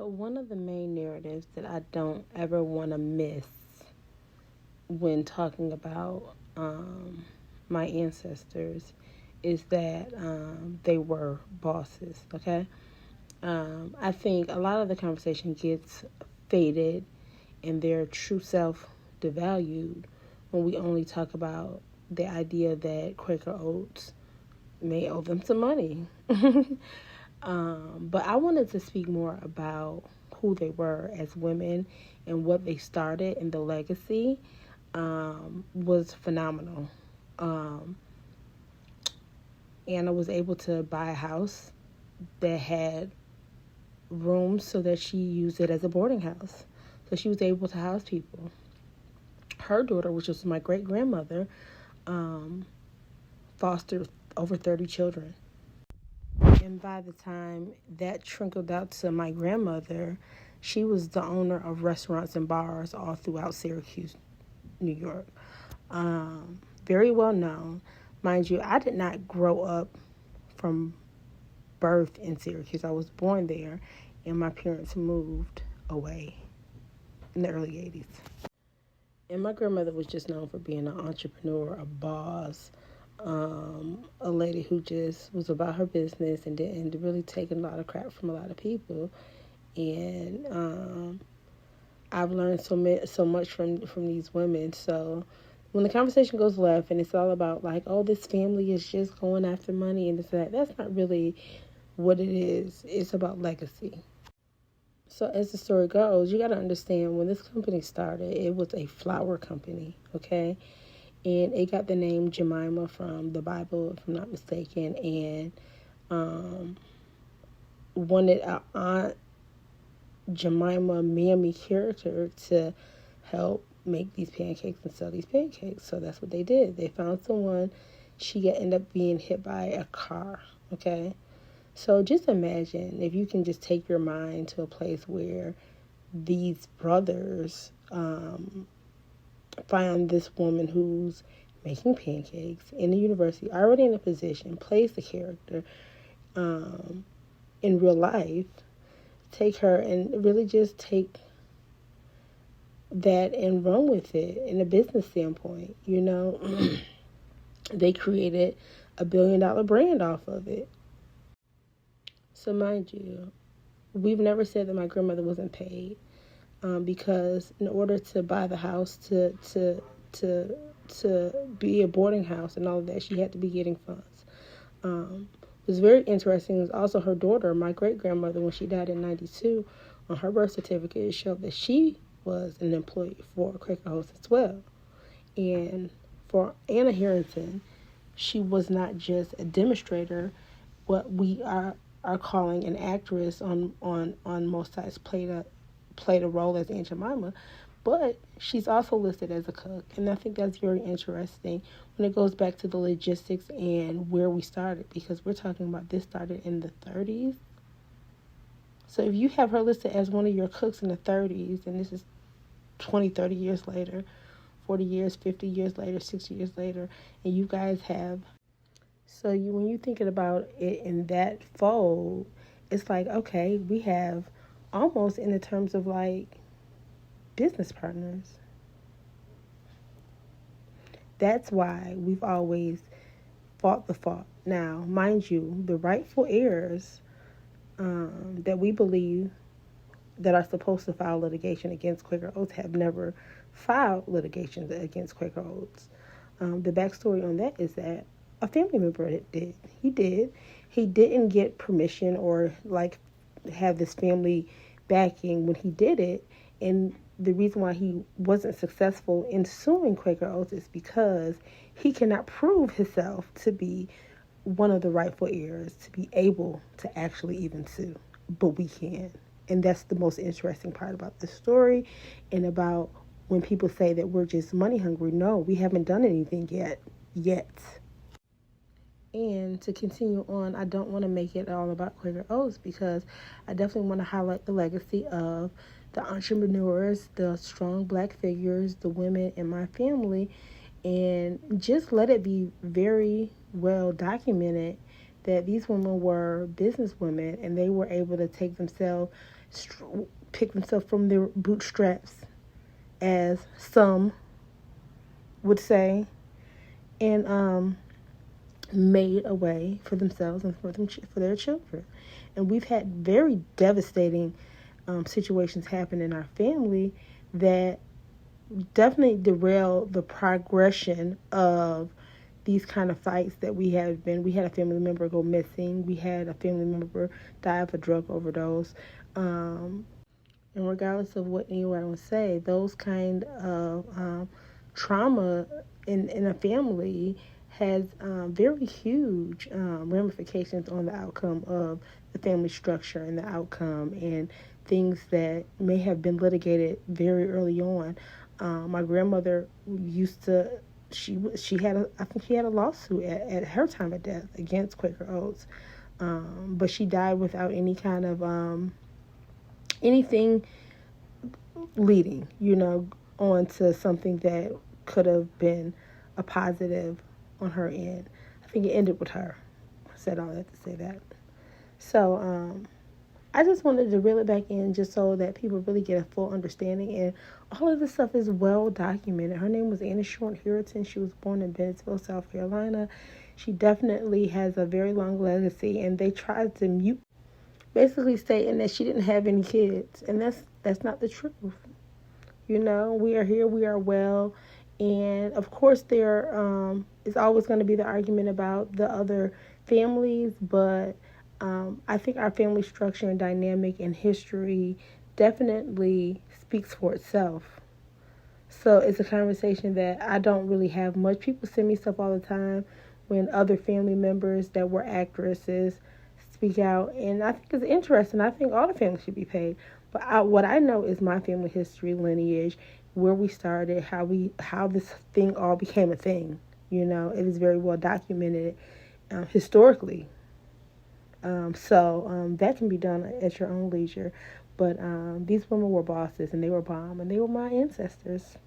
So one of the main narratives that I don't ever want to miss when talking about my ancestors is that they were bosses, okay? I think a lot of the conversation gets faded and their true self devalued when we only talk about the idea that Quaker Oats may owe them some money. But I wanted to speak more about who they were as women and what they started, and the legacy was phenomenal. Um, Anna was able to buy a house that had rooms so that she used it as a boarding house. So she was able to house people. Her daughter, which was my great grandmother, fostered over 30 children. And by the time that trickled out to my grandmother, she was the owner of restaurants and bars all throughout Syracuse, New York. Very well known. Mind you, I did not grow up from birth in Syracuse. I was born there, and my parents moved away in the early 80s. And my grandmother was just known for being an entrepreneur, a boss, a lady who just was about her business and didn't really take a lot of crap from a lot of people. And I've learned so much from these women. So when the conversation goes left and it's all about like, oh, this family is just going after money and this and that, that's not really what it is. It's about legacy. So as the story goes, you got to understand when this company started, it was a flour company, okay? And it got the name Jemima from the Bible, if I'm not mistaken, and wanted our Aunt Jemima Mammy character to help make these pancakes and sell these pancakes. So that's what they did. They found someone. She ended up being hit by a car, okay? So just imagine if you can just take your mind to a place where these brothers find this woman who's making pancakes in the university, already in a position, plays the character in real life, take her and really just take that and run with it in a business standpoint. You know, they created $1 billion brand off of it. So mind you, we've never said that my grandmother wasn't paid, because in order to buy the house, to be a boarding house and all of that, she had to be getting funds. It was very interesting. It was also her daughter, my great grandmother, when she died in '92, on her birth certificate, it showed that she was an employee for Quaker Oats as well. And for Anna Harrington, she was not just a demonstrator. What we are calling an actress on most sites played a role as Aunt Jemima, but she's also listed as a cook, and I think that's very interesting when it goes back to the logistics and where we started, because we're talking about this started in the 30s. So if you have her listed as one of your cooks in the 30s, and this is 20, 30 years later, 40 years, 50 years later, 60 years later, and you guys have, so when you're thinking about it in that fold, it's like, okay, we have almost in the terms of like business partners. That's why we've always fought the fought. Now, mind you, the rightful heirs that we believe that are supposed to file litigation against Quaker Oats have never filed litigation against Quaker Oats. The backstory on that is that a family member did. He did. He didn't get permission or like have this family backing when he did it. And the reason why he wasn't successful in suing Quaker Oats is because he cannot prove himself to be one of the rightful heirs to be able to actually even sue. But we can. And that's the most interesting part about this story, and about when people say that we're just money hungry. No, we haven't done anything yet. And to continue on, I don't want to make it all about Quaker Oats, because I definitely want to highlight the legacy of the entrepreneurs, the strong black figures, the women in my family, and just let it be very well documented that these women were business women and they were able to pick themselves from their bootstraps, as some would say, and made a way for themselves and for their children. And we've had very devastating situations happen in our family that definitely derail the progression of these kind of fights that we have been. We had a family member go missing. We had a family member die of a drug overdose. And regardless of what anyone would say, those kind of trauma in a family has very huge ramifications on the outcome of the family structure and the outcome and things that may have been litigated very early on. My grandmother used to, she had a lawsuit at her time of death against Quaker Oats, but she died without any kind of anything leading, on to something that could have been a positive on her end. I think it ended with her. I said all that to say that. So I just wanted to reel it back in just so that people really get a full understanding. And all of this stuff is well documented. Her name was Anna Short Heriton. She was born in Bennettsville, South Carolina. She definitely has a very long legacy. And they tried to mute, basically stating that she didn't have any kids. And that's not the truth. We are here, we are well. And of course there is always going to be the argument about the other families, but I think our family structure and dynamic and history definitely speaks for itself. So it's a conversation that I don't really have much. People send me stuff all the time when other family members that were actresses speak out, and I think it's interesting. I think all the families should be paid. But what I know is my family history, lineage, where we started, how this thing all became a thing. It is very well documented historically. So that can be done at your own leisure. But these women were bosses, and they were bomb, and they were my ancestors.